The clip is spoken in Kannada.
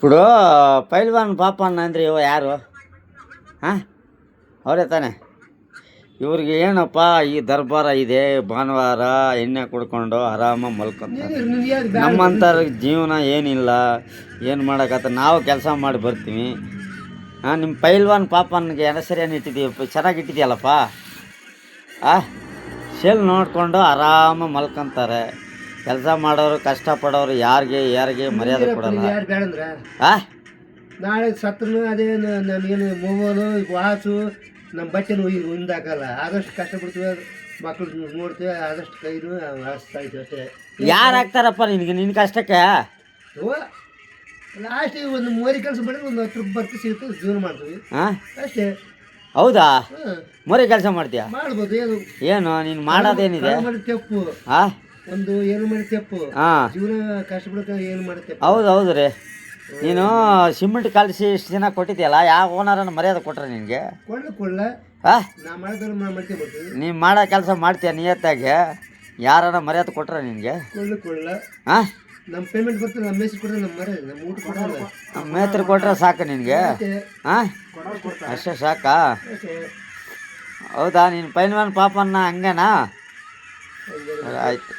ఇప్పుడు ಪೈಲ್ವಾನ್ ಪಾಪಣ್ಣ ಅಂದರೆ ಇವ ಯಾರು? ಹಾಂ, ಅವರೇ ತಾನೆ. ಇವ್ರಿಗೆ ಏನಪ್ಪ ಈ ದರ್ಬಾರ ಇದೆ, ಭಾನುವಾರ ಎಣ್ಣೆ ಕುಡ್ಕೊಂಡು ಆರಾಮಾಗಿ ಮಲ್ಕೊಂತಾರೆ. ನಮ್ಮಂಥರ ಜೀವನ ಏನಿಲ್ಲ, ಏನು ಮಾಡೋಕ್ಕತ್ತ. ನಾವು ಕೆಲಸ ಮಾಡಿ ಬರ್ತೀವಿ. ಹಾಂ, ನಿಮ್ಮ ಪೈಲ್ವಾನ್ ಪಾಪನ್ಗೆ ಹೆಸರೇನು ಇಟ್ಟಿದ್ದೀವಿ, ಚೆನ್ನಾಗಿ ಇಟ್ಟಿದೆಯಲ್ಲಪ್ಪ. ಶೆಲ್ ನೋಡಿಕೊಂಡು ಆರಾಮಾಗಿ ಮಲ್ಕೊಂತಾರೆ. ಕೆಲಸ ಮಾಡೋರು, ಕಷ್ಟಪಡೋರು ಯಾರಿಗೆ ಮರ್ಯಾದೆ ಕೊಡಲ್ಲ. ಯಾರು ಬೇಡಂದ್ರ ಆ ನಾಳೆ ಸತ್ರು ಅದೇ ನಮಗೇನು ಮೊಬೈಲು ವಾಚು ನಮ್ಮ ಬಟ್ಟೆನೂ ಹಿಂದಾಕಲ್ಲ. ಆದಷ್ಟು ಕಷ್ಟಪಡ್ತೀವಿ, ಮಕ್ಕಳು ನೋಡ್ತೀವಿ, ಆದಷ್ಟು ಕೈನು ಆಡಿಸ್ತಾ ಇದ್ದೀವಿ ಅಷ್ಟೇ. ಯಾರು ಹಾಕ್ತಾರಪ್ಪ ನಿನ್ನ ಕಷ್ಟಕ್ಕೆ? ಲಾಸ್ಟಿಗೆ ಒಂದು ಮೋರಿ ಕೆಲಸ ಮಾಡಿದ್ರೆ ಒಂದು 10 ರೂಪಾಯಿ ಬರ್ತಿ ಸಿಗುತ್ತೆ, ಜೀವನ ಮಾಡ್ತೀವಿ ಹಾಂ, ಅಷ್ಟೇ. ಹೌದಾ? ಮೊರೆ ಕೆಲಸ ಮಾಡ್ತೀಯಾ? ಮಾಡ್ಬೋದು. ಏನು ನೀನು ಮಾಡೋದೇನಿದೆ? ತೆಪ್ಪು ಹಾಂ, ಒಂದು ಏನು ಮಾಡಿ ತೆಪ್ಪು. ಹಾಂ, ಜೀವನ ಕಷ್ಟಪಡಕ್ಕೆ ಏನು ಮಾಡುತ್ತೆ. ಹೌದು ರೀ. ನೀನು ಸಿಮೆಂಟ್ ಕಲಿಸಿ ಇಷ್ಟು ದಿನ ಕೊಟ್ಟಿದ್ಯಲ್ಲ, ಯಾವ ಓನರನ್ನು ಮರ್ಯಾದೆ ಕೊಟ್ರೆ ನಿನಗೆ? ಕೊಳ್ಳ ಹಾಂ, ನಾ ಮಾಡಿದ್ರೆ ಮಾಡ್ತೇ ಬರ್ತೀವಿ. ನೀನು ಮಾಡೋ ಕೆಲಸ ಮಾಡ್ತೀಯ ನಿಯತ್ತಾಗಿ, ಯಾರನ್ನ ಮರ್ಯಾದೆ ಕೊಟ್ರೆ ನಿನಗೆ? ಕೊಳ್ಳ ಹಾಂ, ನಮ್ಮ ಪೇಮೆಂಟ್ ಬರ್ತದೆ, ನಮ್ಮ ಮೇಸ್ತ್ರಿ ಕೊಟ್ಟರೆ ನಮ್ಮ ಮರ್ಯಾದೆ, ನಮ್ಮ ಊಟ ಕೊಡಲ್ಲ. ನಮ್ಮ ಮೇಸ್ತ್ರಿ ಕೊಟ್ರೆ ಸಾಕು ನಿನಗೆ? ಹಾಂ, ಅಷ್ಟೇ ಸಾಕಾ? ಹೌದಾ? ನೀನು ಪೈಲ್ವಾನ್ ಪಾಪನ್ನ ಹಂಗೇನಾ? ಆಯ್ತು.